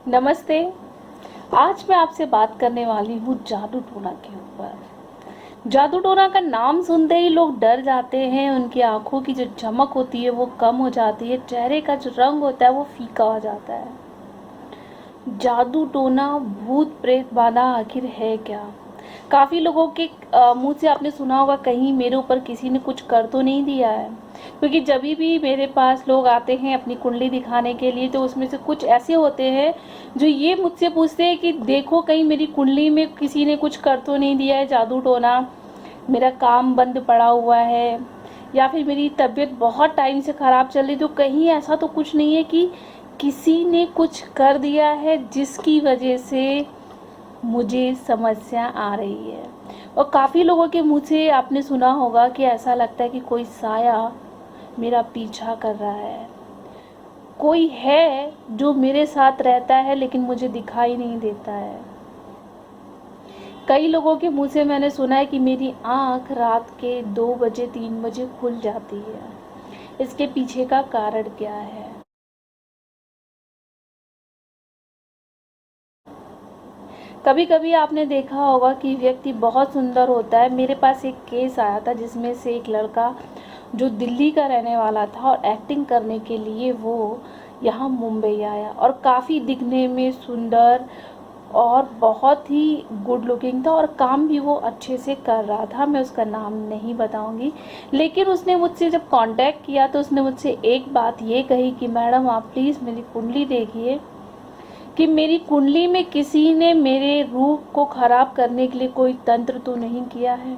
नमस्ते। आज मैं आपसे बात करने वाली हूँ जादू टोना के ऊपर। जादू टोना का नाम सुनते ही लोग डर जाते हैं, उनकी आंखों की जो चमक होती है वो कम हो जाती है, चेहरे का जो रंग होता है वो फीका हो जाता है। जादू टोना, भूत प्रेत बाधा आखिर है क्या? काफ़ी लोगों के मुंह से आपने सुना होगा, कहीं मेरे ऊपर किसी ने कुछ कर तो नहीं दिया है। क्योंकि जब भी मेरे पास लोग आते हैं अपनी कुंडली दिखाने के लिए, तो उसमें से कुछ ऐसे होते हैं जो ये मुझसे पूछते हैं कि देखो कहीं मेरी कुंडली में किसी ने कुछ कर तो नहीं दिया है जादू टोना, मेरा काम बंद पड़ा हुआ है, या फिर मेरी तबीयत बहुत टाइम से ख़राब चल रही, तो कहीं ऐसा तो कुछ नहीं है कि किसी ने कुछ कर दिया है जिसकी वजह से मुझे समस्या आ रही है। और काफ़ी लोगों के मुँह से आपने सुना होगा कि ऐसा लगता है कि कोई साया मेरा पीछा कर रहा है, कोई है जो मेरे साथ रहता है लेकिन मुझे दिखाई नहीं देता है। कई लोगों के मुँह से मैंने सुना है कि मेरी आँख रात के 2 बजे 3 बजे खुल जाती है। इसके पीछे का कारण क्या है? कभी कभी आपने देखा होगा कि व्यक्ति बहुत सुंदर होता है। मेरे पास एक केस आया था जिसमें से एक लड़का जो दिल्ली का रहने वाला था और एक्टिंग करने के लिए वो यहाँ मुंबई आया, और काफ़ी दिखने में सुंदर और बहुत ही गुड लुकिंग था, और काम भी वो अच्छे से कर रहा था। मैं उसका नाम नहीं बताऊंगी, लेकिन उसने मुझसे जब कांटेक्ट किया तो उसने मुझसे एक बात ये कही कि मैडम आप प्लीज़ मेरी कुंडली देखिए कि मेरी कुंडली में किसी ने मेरे रूप को ख़राब करने के लिए कोई तंत्र तो नहीं किया है।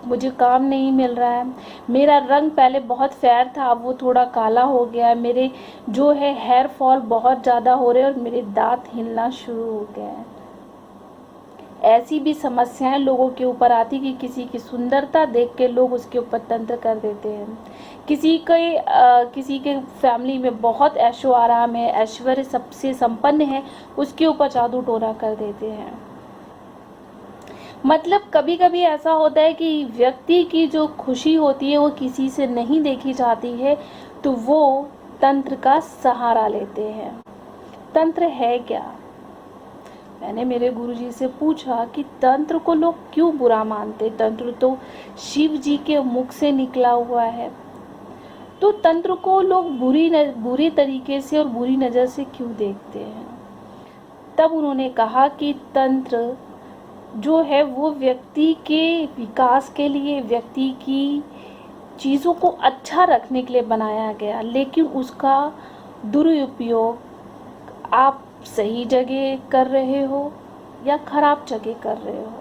मुझे काम नहीं मिल रहा है, मेरा रंग पहले बहुत फेयर था, अब वो थोड़ा काला हो गया है, मेरे जो है हेयर फॉल बहुत ज़्यादा हो रहे हैं और मेरे दांत हिलना शुरू हो गए हैं। ऐसी भी समस्याएं लोगों के ऊपर आती कि किसी की सुंदरता देख के लोग उसके ऊपर तंत्र कर देते हैं। किसी के फैमिली में बहुत ऐशो आराम है, ऐश्वर्य सबसे संपन्न है, उसके ऊपर जादू टोना कर देते हैं। मतलब कभी कभी ऐसा होता है कि व्यक्ति की जो खुशी होती है वो किसी से नहीं देखी जाती है, तो वो तंत्र का सहारा लेते हैं। तंत्र है क्या? मैंने मेरे गुरुजी से पूछा कि तंत्र को लोग क्यों बुरा मानते? तंत्र तो शिव जी के मुख से निकला हुआ है, तो तंत्र को लोग बुरी तरीके से और बुरी नज़र से क्यों देखते हैं? तब उन्होंने कहा कि तंत्र जो है वो व्यक्ति के विकास के लिए, व्यक्ति की चीज़ों को अच्छा रखने के लिए बनाया गया, लेकिन उसका दुरुपयोग आप सही जगह कर रहे हो या खराब जगह कर रहे हो।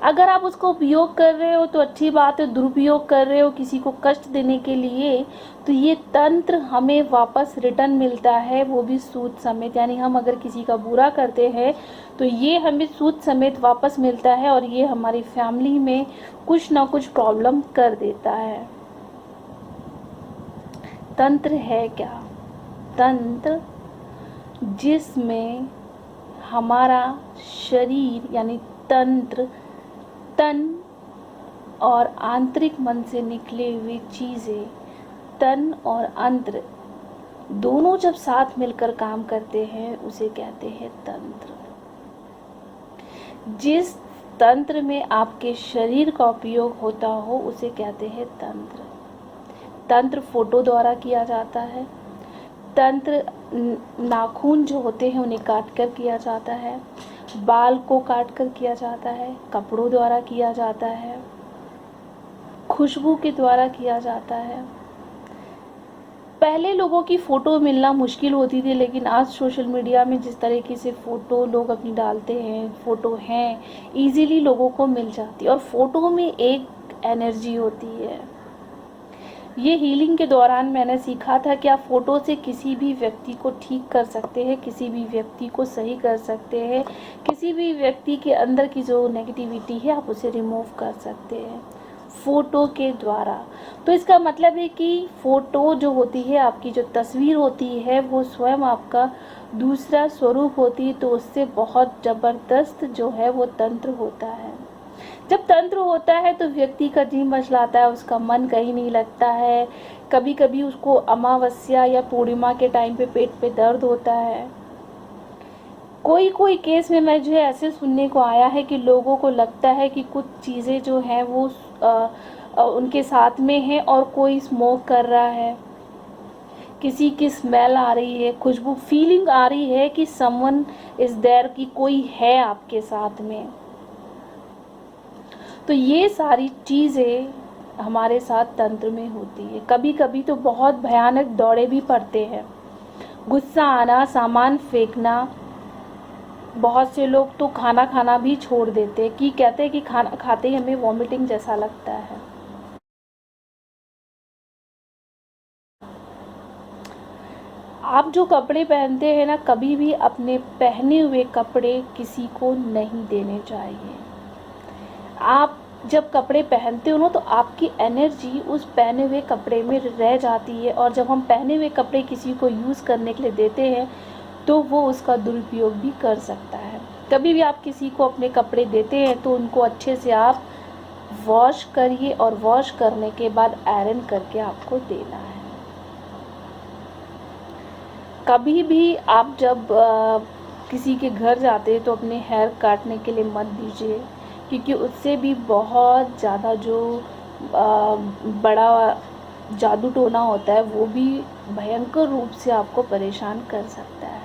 अगर आप उसको उपयोग कर रहे हो तो अच्छी बात है, दुरुपयोग कर रहे हो किसी को कष्ट देने के लिए, तो ये तंत्र हमें वापस रिटर्न मिलता है, वो भी सूद समेत। यानी हम अगर किसी का बुरा करते हैं तो ये हमें सूद समेत वापस मिलता है, और ये हमारी फैमिली में कुछ ना कुछ प्रॉब्लम कर देता है। तंत्र है क्या? तंत्र जिसमें हमारा शरीर यानी तंत्र, तन और आंतरिक मन से निकले हुए चीज़ें, तन और अंतर दोनों जब साथ मिलकर काम करते हैं उसे कहते हैं तंत्र। जिस तंत्र में आपके शरीर का उपयोग होता हो उसे कहते हैं तंत्र। तंत्र फोटो द्वारा किया जाता है, तंत्र नाखून जो होते हैं उन्हें काट कर किया जाता है, बाल को काट कर किया जाता है, कपड़ों द्वारा किया जाता है, खुशबू के द्वारा किया जाता है। पहले लोगों की फ़ोटो मिलना मुश्किल होती थी, लेकिन आज सोशल मीडिया में जिस तरीके से फ़ोटो लोग अपनी डालते हैं, फ़ोटो हैं, इजीली लोगों को मिल जाती है, और फ़ोटो में एक एनर्जी होती है। ये हीलिंग के दौरान मैंने सीखा था कि आप फ़ोटो से किसी भी व्यक्ति को ठीक कर सकते हैं, किसी भी व्यक्ति को सही कर सकते हैं, किसी भी व्यक्ति के अंदर की जो नेगेटिविटी है आप उसे रिमूव कर सकते हैं फ़ोटो के द्वारा। तो इसका मतलब है कि फ़ोटो जो होती है, आपकी जो तस्वीर होती है, वो स्वयं आपका दूसरा स्वरूप होती है, तो उससे बहुत ज़बरदस्त जो है वो तंत्र होता है। जब तंत्र होता है तो व्यक्ति का जी मचलाता है, उसका मन कहीं नहीं लगता है। कभी कभी उसको अमावस्या या पूर्णिमा के टाइम पे पेट पे दर्द होता है। कोई कोई केस में मुझे ऐसे सुनने को आया है कि लोगों को लगता है कि कुछ चीज़ें जो हैं वो उनके साथ में है और कोई स्मोक कर रहा है, किसी की स्मेल आ रही है, खुशबू, फीलिंग आ रही है कि समवन इज़ देयर, कि कोई है आपके साथ में। तो ये सारी चीज़ें हमारे साथ तंत्र में होती है। कभी कभी तो बहुत भयानक दौड़े भी पड़ते हैं, गुस्सा आना, सामान फेंकना। बहुत से लोग तो खाना खाना भी छोड़ देते हैं, कि कहते हैं कि खाना खाते ही हमें वॉमिटिंग जैसा लगता है। आप जो कपड़े पहनते हैं ना, कभी भी अपने पहने हुए कपड़े किसी को नहीं देने चाहिए। आप जब कपड़े पहनते हो ना, तो आपकी एनर्जी उस पहने हुए कपड़े में रह जाती है, और जब हम पहने हुए कपड़े किसी को यूज़ करने के लिए देते हैं तो वो उसका दुरुपयोग भी कर सकता है। कभी भी आप किसी को अपने कपड़े देते हैं तो उनको अच्छे से आप वॉश करिए, और वॉश करने के बाद आयरन करके आपको देना है। कभी भी आप जब किसी के घर जाते हैं तो अपने हेयर काटने के लिए मत दीजिए, क्योंकि उससे भी बहुत ज़्यादा जो बड़ा जादू टोना होता है वो भी भयंकर रूप से आपको परेशान कर सकता है।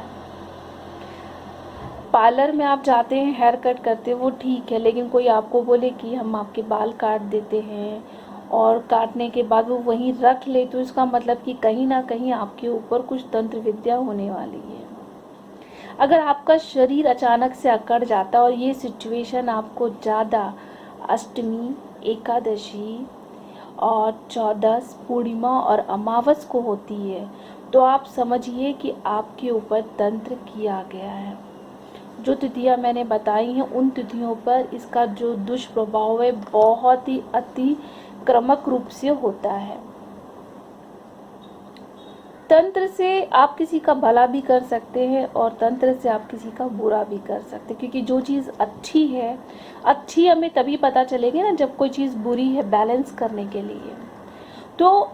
पार्लर में आप जाते हैं, हेयर कट करते हैं, वो ठीक है, लेकिन कोई आपको बोले कि हम आपके बाल काट देते हैं और काटने के बाद वो वहीं रख ले, तो इसका मतलब कि कहीं ना कहीं आपके ऊपर कुछ तंत्र विद्या होने वाली है। अगर आपका शरीर अचानक से अकड़ जाता है और ये सिचुएशन आपको ज़्यादा अष्टमी, एकादशी और 14 पूर्णिमा और अमावस को होती है, तो आप समझिए कि आपके ऊपर तंत्र किया गया है। जो तिथियां मैंने बताई हैं, उन तिथियों पर इसका जो दुष्प्रभाव है बहुत ही अतिक्रमक रूप से होता है। तंत्र से आप किसी का भला भी कर सकते हैं और तंत्र से आप किसी का बुरा भी कर सकते हैं, क्योंकि जो चीज़ अच्छी है, अच्छी हमें तभी पता चलेगी ना जब कोई चीज़ बुरी है, बैलेंस करने के लिए। तो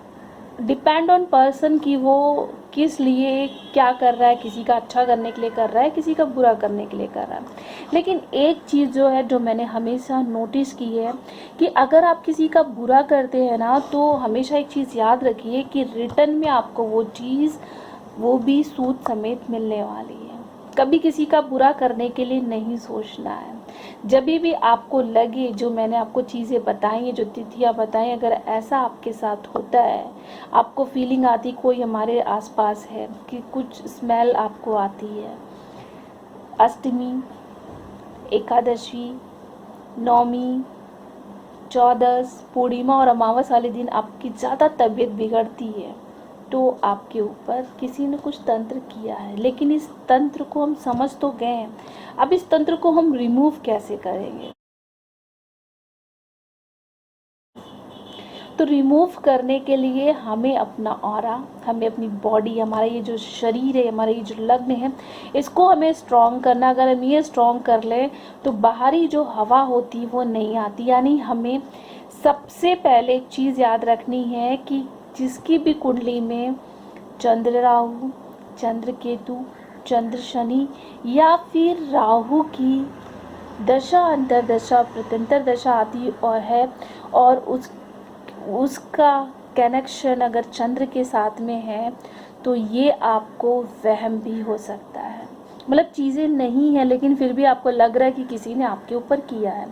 डिपेंड ऑन पर्सन कि वो किस लिए क्या कर रहा है, किसी का अच्छा करने के लिए कर रहा है, किसी का बुरा करने के लिए कर रहा है। लेकिन एक चीज़ जो है, जो मैंने हमेशा नोटिस की है, कि अगर आप किसी का बुरा करते हैं ना, तो हमेशा एक चीज़ याद रखिए कि रिटर्न में आपको वो चीज़, वो भी सूद समेत मिलने वाली है। कभी किसी का बुरा करने के लिए नहीं सोचना है। जब भी आपको लगे, जो मैंने आपको चीज़ें बताई हैं, जो तिथियाँ बताई, अगर ऐसा आपके साथ होता है, आपको फीलिंग आती कोई हमारे आसपास है, कि कुछ स्मेल आपको आती है, अष्टमी, एकादशी, नौमी, 14, पूर्णिमा और अमावस वाले दिन आपकी ज़्यादा तबीयत बिगड़ती है, तो आपके ऊपर किसी ने कुछ तंत्र किया है। लेकिन इस तंत्र को हम समझ तो गए हैं, अब इस तंत्र को हम रिमूव कैसे करेंगे? तो रिमूव करने के लिए हमें अपना ऑरा, हमें अपनी बॉडी, हमारा ये जो शरीर है, हमारा ये जो लग्न है, इसको हमें स्ट्रॉन्ग करना। अगर हम ये स्ट्रॉन्ग कर लें तो बाहरी जो हवा होती वो नहीं आती। यानी हमें सबसे पहले एक चीज़ याद रखनी है कि जिसकी भी कुंडली में चंद्र राहु, चंद्र केतु, चंद्र शनि या फिर राहु की दशा, अंतरदशा, प्रत्यंतर दशा आती और है, और उसका कनेक्शन अगर चंद्र के साथ में है, तो ये आपको वहम भी हो सकता है। मतलब चीज़ें नहीं है, लेकिन फिर भी आपको लग रहा है कि किसी ने आपके ऊपर किया है।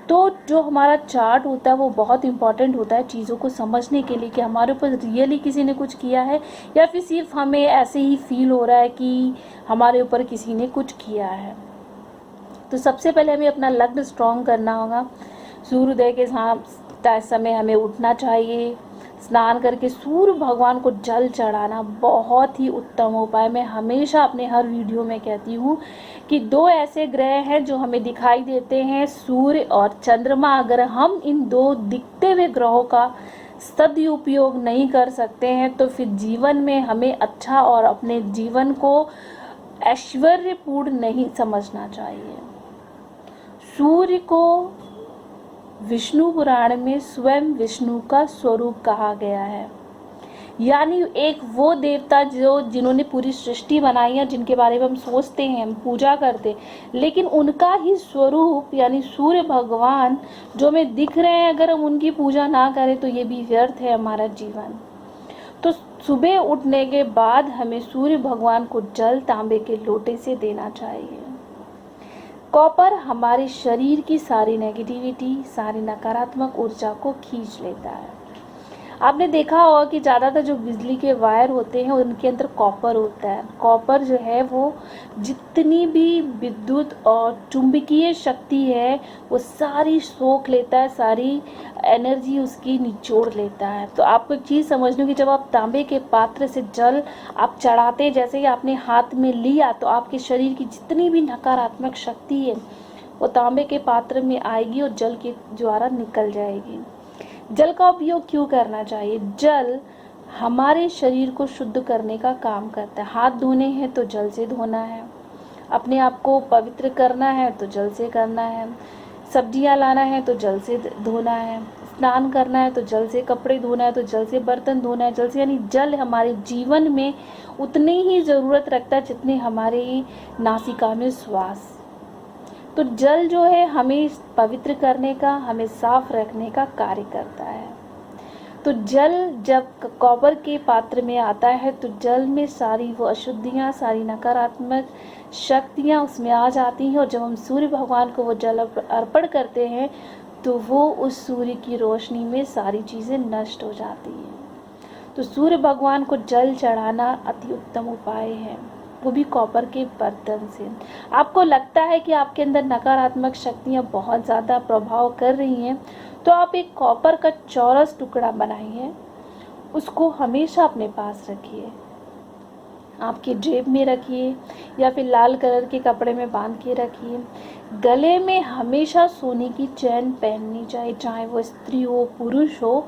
तो जो हमारा चार्ट होता है वो बहुत इंपॉर्टेंट होता है चीज़ों को समझने के लिए, कि हमारे ऊपर रियली किसी ने कुछ किया है या फिर सिर्फ हमें ऐसे ही फील हो रहा है कि हमारे ऊपर किसी ने कुछ किया है। तो सबसे पहले हमें अपना लग्न स्ट्रॉन्ग करना होगा। सूर्योदय के समय हमें उठना चाहिए, स्नान करके सूर्य भगवान को जल चढ़ाना बहुत ही उत्तम उपाय। मैं हमेशा अपने हर वीडियो में कहती हूँ कि दो ऐसे ग्रह हैं जो हमें दिखाई देते हैं, सूर्य और चंद्रमा। अगर हम इन दो दिखते हुए ग्रहों का सदुपयोग नहीं कर सकते हैं, तो फिर जीवन में हमें अच्छा और अपने जीवन को ऐश्वर्यपूर्ण नहीं समझना चाहिए। सूर्य को विष्णु पुराण में स्वयं विष्णु का स्वरूप कहा गया है। यानी एक वो देवता जो जिन्होंने पूरी सृष्टि बनाई है, जिनके बारे में हम सोचते हैं, हम पूजा करते हैं, लेकिन उनका ही स्वरूप यानी सूर्य भगवान जो हमें दिख रहे हैं, अगर हम उनकी पूजा ना करें तो ये भी व्यर्थ है हमारा जीवन। तो सुबह उठने के बाद हमें सूर्य भगवान को जल तांबे के लोटे से देना चाहिए। कॉपर हमारे शरीर की सारी नेगेटिविटी, सारी नकारात्मक ऊर्जा को खींच लेता है। आपने देखा होगा कि ज़्यादातर जो बिजली के वायर होते हैं उनके अंदर कॉपर होता है। कॉपर जो है वो जितनी भी विद्युत और चुंबकीय शक्ति है वो सारी सोख लेता है, सारी एनर्जी उसकी निचोड़ लेता है। तो आपको एक चीज़ समझ लो कि जब आप तांबे के पात्र से जल आप चढ़ाते, जैसे ही आपने हाथ में लिया, तो आपके शरीर की जितनी भी नकारात्मक शक्ति है वो तांबे के पात्र में आएगी और जल के द्वारा निकल जाएगी। जल का उपयोग क्यों करना चाहिए? जल हमारे शरीर को शुद्ध करने का काम करता है। हाथ धोने हैं तो जल से धोना है, अपने आप को पवित्र करना है तो जल से करना है, सब्जियां लाना है तो जल से धोना है, स्नान करना है तो जल से, कपड़े धोना है तो जल से, बर्तन धोना है जल से। यानी जल हमारे जीवन में उतनी ही ज़रूरत रखता है जितनी हमारे नासिका में श्वास। तो जल जो है हमें पवित्र करने का, हमें साफ रखने का कार्य करता है। तो जल जब कॉपर के पात्र में आता है तो जल में सारी वो अशुद्धियाँ, सारी नकारात्मक शक्तियाँ उसमें आ जाती हैं, और जब हम सूर्य भगवान को वो जल अर्पण करते हैं तो वो उस सूर्य की रोशनी में सारी चीज़ें नष्ट हो जाती हैं। तो सूर्य भगवान को जल चढ़ाना अति उत्तम उपाय है, वो भी कॉपर के बर्तन से। आपको लगता है कि आपके अंदर नकारात्मक शक्तियाँ बहुत ज़्यादा प्रभाव कर रही हैं, तो आप एक कॉपर का चौरस टुकड़ा बनाइए, उसको हमेशा अपने पास रखिए, आपकी जेब में रखिए या फिर लाल कलर के कपड़े में बांध के रखिए। गले में हमेशा सोने की चैन पहननी चाहिए, चाहे वो स्त्री हो पुरुष हो,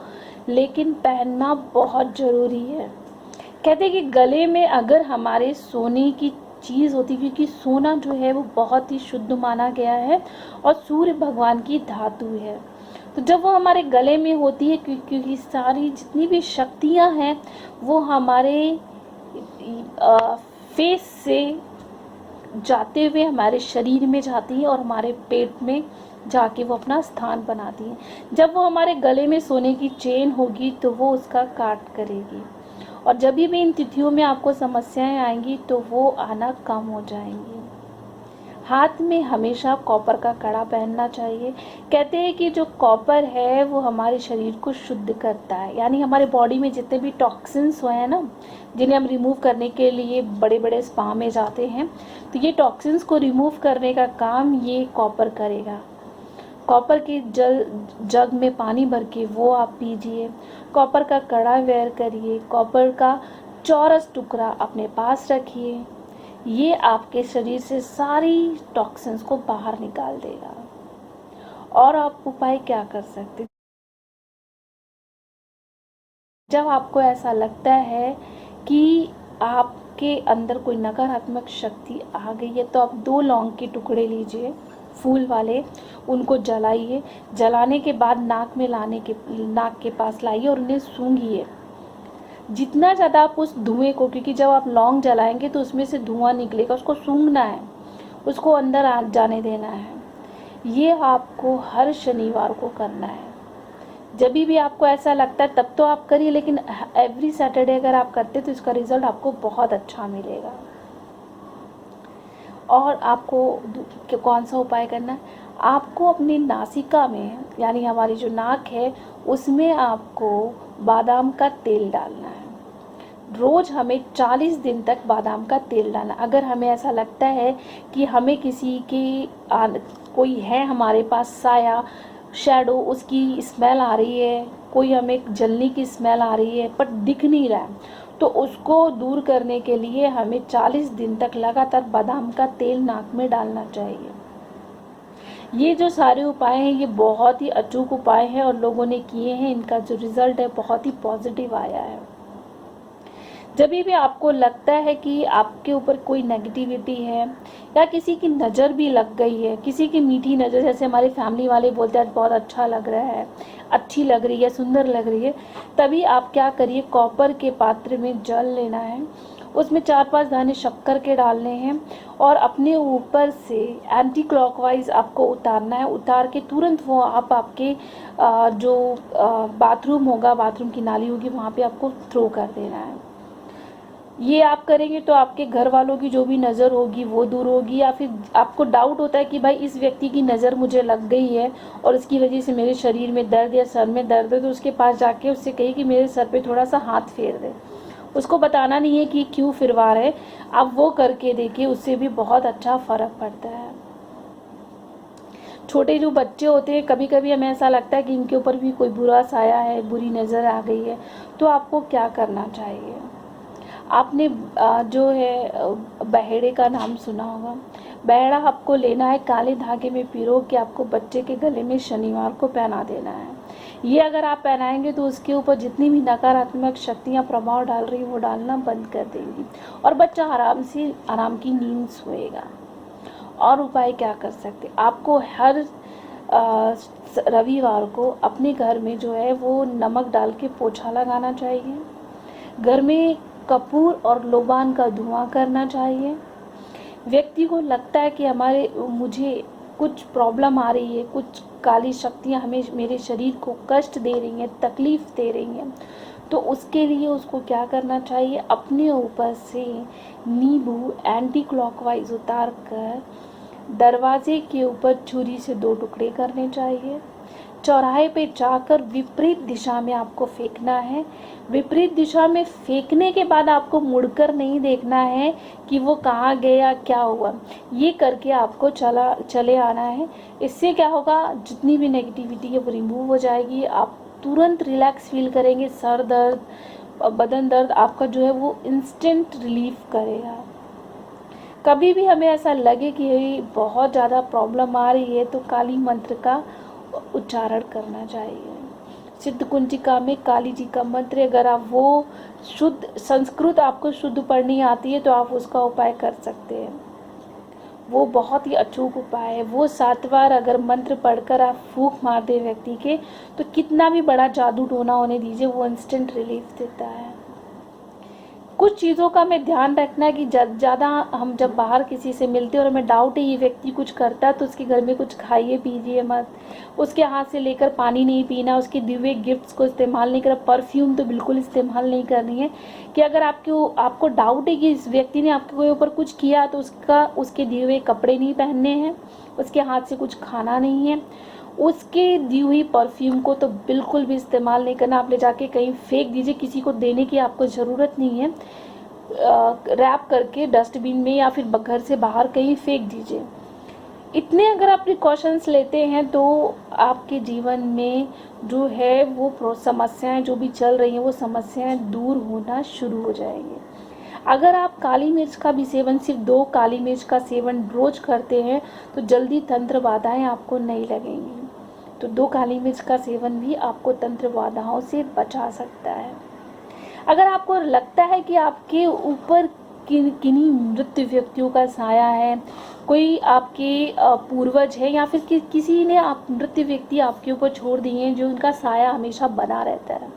लेकिन पहनना बहुत ज़रूरी है। कहते हैं कि गले में अगर हमारे सोने की चीज़ होती, क्योंकि सोना जो है वो बहुत ही शुद्ध माना गया है और सूर्य भगवान की धातु है, तो जब वो हमारे गले में होती है, क्योंकि सारी जितनी भी शक्तियाँ हैं वो हमारे फेस से जाते हुए हमारे शरीर में जाती हैं और हमारे पेट में जाके वो अपना स्थान बनाती हैं। जब वो हमारे गले में सोने की चेन होगी तो वो उसका काट करेगी, और जब भी इन तिथियों में आपको समस्याएं आएंगी तो वो आना कम हो जाएंगी। हाथ में हमेशा कॉपर का कड़ा पहनना चाहिए। कहते हैं कि जो कॉपर है वो हमारे शरीर को शुद्ध करता है, यानी हमारे बॉडी में जितने भी टॉक्सिन्स हुए हैं ना, जिन्हें हम रिमूव करने के लिए बड़े बड़े स्पा में जाते हैं, तो ये टॉक्सिन्स को रिमूव करने का काम ये कॉपर करेगा। कॉपर के जग में पानी भर के वो आप पीजिए, कॉपर का कड़ा वेयर करिए, कॉपर का चौरस टुकड़ा अपने पास रखिए। ये आपके शरीर से सारी टॉक्सिन्स को बाहर निकाल देगा। और आप उपाय क्या कर सकते? जब आपको ऐसा लगता है कि आपके अंदर कोई नकारात्मक शक्ति आ गई है, तो आप 2 लौंग के टुकड़े लीजिए, फूल वाले, उनको जलाइए। जलाने के बाद नाक के पास लाइए और उन्हें सूंघिए। जितना ज़्यादा आप उस धुएं को, क्योंकि जब आप लौंग जलाएंगे तो उसमें से धुआं निकलेगा, उसको सूंघना है, उसको अंदर आ जाने देना है। ये आपको हर शनिवार को करना है। जब भी आपको ऐसा लगता है तब तो आप करिए, लेकिन एवरी सैटरडे अगर आप करते तो इसका रिजल्ट आपको बहुत अच्छा मिलेगा। और आपको कौन सा उपाय करना है? आपको अपनी नासिका में, यानी हमारी जो नाक है उसमें आपको बादाम का तेल डालना है। रोज़ हमें 40 दिन तक बादाम का तेल डालना। अगर हमें ऐसा लगता है कि हमें किसी की कोई है हमारे पास साया, शैडो, उसकी स्मेल आ रही है, कोई हमें जलने की स्मेल आ रही है पर दिख नहीं रहा है, तो उसको दूर करने के लिए हमें 40 दिन तक लगातार बादाम का तेल नाक में डालना चाहिए। ये जो सारे उपाय हैं ये बहुत ही अचूक उपाय हैं और लोगों ने किए हैं, इनका जो रिज़ल्ट है बहुत ही पॉजिटिव आया है। जब भी आपको लगता है कि आपके ऊपर कोई नेगेटिविटी है या किसी की नज़र भी लग गई है, किसी की मीठी नज़र, जैसे हमारे फैमिली वाले बोलते हैं आज बहुत अच्छा लग रहा है, अच्छी लग रही है, सुंदर लग रही है, तभी आप क्या करिए, कॉपर के पात्र में जल लेना है, उसमें 4-5 दाने शक्कर के डालने हैं और अपने ऊपर से एंटी क्लॉकवाइज आपको उतारना है। उतार के तुरंत वो आप आपके जो बाथरूम होगा, बाथरूम की नाली होगी, वहाँ पे आपको थ्रो कर देना है। ये आप करेंगे तो आपके घर वालों की जो भी नज़र होगी वो दूर होगी। या फिर आपको डाउट होता है कि भाई इस व्यक्ति की नज़र मुझे लग गई है और इसकी वजह से मेरे शरीर में दर्द या सर में दर्द है, तो उसके पास जाके उससे कहिए कि मेरे सर पे थोड़ा सा हाथ फेर दे। उसको बताना नहीं है कि क्यों फिरवा रहे, आप वो करके देखिए, उससे भी बहुत अच्छा फ़र्क पड़ता है। छोटे जो बच्चे होते हैं, कभी कभी हमें ऐसा लगता है कि इनके ऊपर भी कोई बुरा साया है, बुरी नज़र आ गई है, तो आपको क्या करना चाहिए, आपने जो है बहेड़े का नाम सुना होगा। बहेड़ा आपको लेना है, काले धागे में पिरो के आपको बच्चे के गले में शनिवार को पहना देना है। ये अगर आप पहनाएंगे तो उसके ऊपर जितनी भी नकारात्मक शक्तियाँ प्रभाव डाल रही वो डालना बंद कर देंगी और बच्चा आराम की नींद सोएगा। और उपाय क्या कर सकते, आपको हर रविवार को अपने घर में जो है वो नमक डाल के पोछा लगाना चाहिए। घर में कपूर और लोबान का धुआं करना चाहिए। व्यक्ति को लगता है कि मुझे कुछ प्रॉब्लम आ रही है, कुछ काली शक्तियाँ हमें मेरे शरीर को कष्ट दे रही हैं, तकलीफ़ दे रही हैं, तो उसके लिए उसको क्या करना चाहिए, अपने ऊपर से नींबू एंटी क्लॉकवाइज उतार कर दरवाजे के ऊपर छुरी से 2 टुकड़े करने चाहिए। चौराहे पे जाकर विपरीत दिशा में आपको फेंकना है। विपरीत दिशा में फेंकने के बाद आपको मुड़कर नहीं देखना है कि वो कहाँ गया, क्या हुआ, ये करके आपको चले आना है। इससे क्या होगा, जितनी भी नेगेटिविटी है वो रिमूव हो जाएगी, आप तुरंत रिलैक्स फील करेंगे। सर दर्द, बदन दर्द आपका जो है वो इंस्टेंट रिलीफ करेगा। कभी भी हमें ऐसा लगे कि बहुत ज़्यादा प्रॉब्लम आ रही है तो काली मंत्र का उच्चारण करना चाहिए। सिद्ध कुंजिका में काली जी का मंत्र, अगर आप वो शुद्ध संस्कृत आपको शुद्ध पढ़नी आती है तो आप उसका उपाय कर सकते हैं। वो बहुत ही अचूक उपाय है। वो 7 बार अगर मंत्र पढ़कर आप फूंक मार दे व्यक्ति के, तो कितना भी बड़ा जादू टोना होने दीजिए, वो इंस्टेंट रिलीफ देता है। कुछ चीज़ों का हमें ध्यान रखना है कि ज़्यादा हम जब बाहर किसी से मिलते हैं और हमें डाउट है ये व्यक्ति कुछ करता है, तो उसके घर में कुछ खाइए पीजिए मत। उसके हाथ से लेकर पानी नहीं पीना, उसके दिए गिफ्ट्स को इस्तेमाल नहीं करना, परफ्यूम तो बिल्कुल इस्तेमाल नहीं करनी है। कि अगर आपको डाउट है कि इस व्यक्ति ने आपके ऊपर कुछ किया, तो उसके दिए हुए कपड़े नहीं पहनने हैं, उसके हाथ से कुछ खाना नहीं है, उसके दी हुई परफ्यूम को तो बिल्कुल भी इस्तेमाल नहीं करना। आप ले जाके कहीं फेंक दीजिए, किसी को देने की आपको ज़रूरत नहीं है। रैप करके डस्टबिन में या फिर घर से बाहर कहीं फेंक दीजिए। इतने अगर आप प्रिकॉशंस लेते हैं तो आपके जीवन में जो है वो समस्याएं जो भी चल रही हैं वो समस्याएं दूर होना शुरू हो जाएंगी। अगर आप काली मिर्च का भी सेवन, सिर्फ 2 काली मिर्च का सेवन रोज करते हैं तो जल्दी तंत्र बाधाएं आपको नहीं लगेंगी। तो 2 काली मिर्च का सेवन भी आपको तंत्र बाधाओं से बचा सकता है। अगर आपको लगता है कि आपके ऊपर किन्हीं मृत व्यक्तियों का साया है, कोई आपके पूर्वज है या फिर किसी ने आप मृत व्यक्ति आपके ऊपर छोड़ दिए हैं जो उनका साया हमेशा बना रहता है,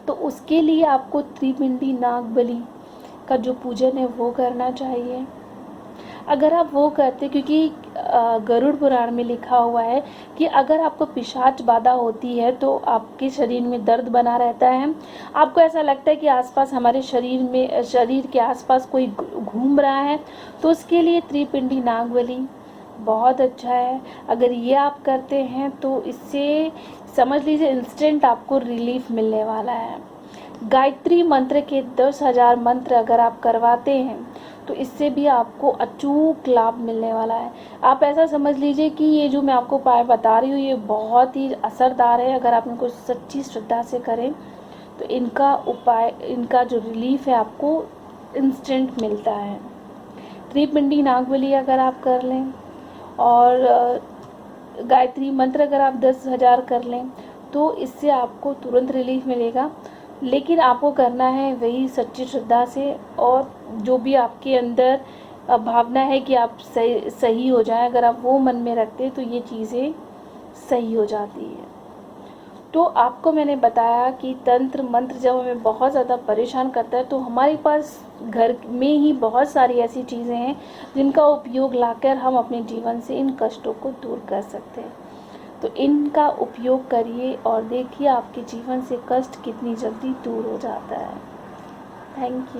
तो उसके लिए आपको त्रिपिंडी नागबली का जो पूजन है वो करना चाहिए। अगर आप वो करते, क्योंकि गरुड़ पुराण में लिखा हुआ है कि अगर आपको पिशाच बाधा होती है तो आपके शरीर में दर्द बना रहता है, आपको ऐसा लगता है कि आसपास हमारे शरीर के आसपास कोई घूम रहा है, तो उसके लिए त्रिपिंडी नागबली बहुत अच्छा है। अगर ये आप करते हैं तो इससे समझ लीजिए इंस्टेंट आपको रिलीफ मिलने वाला है। गायत्री मंत्र के 10,000 मंत्र अगर आप करवाते हैं तो इससे भी आपको अचूक लाभ मिलने वाला है। आप ऐसा समझ लीजिए कि ये जो मैं आपको उपाय बता रही हूँ ये बहुत ही असरदार है। अगर आप इनको सच्ची श्रद्धा से करें तो इनका जो रिलीफ है आपको इंस्टेंट मिलता है। त्रिपिंडी नागबली अगर आप कर लें और गायत्री मंत्र अगर आप 10,000 कर लें तो इससे आपको तुरंत रिलीफ मिलेगा। लेकिन आपको करना है वही सच्ची श्रद्धा से, और जो भी आपके अंदर भावना है कि आप सही हो जाए, अगर आप वो मन में रखते हैं तो ये चीज़ें सही हो जाती है। तो आपको मैंने बताया कि तंत्र मंत्र जब हमें बहुत ज़्यादा परेशान करता है तो हमारे पास घर में ही बहुत सारी ऐसी चीज़ें हैं जिनका उपयोग लाकर हम अपने जीवन से इन कष्टों को दूर कर सकते हैं। तो इनका उपयोग करिए और देखिए आपके जीवन से कष्ट कितनी जल्दी दूर हो जाता है। Thank you.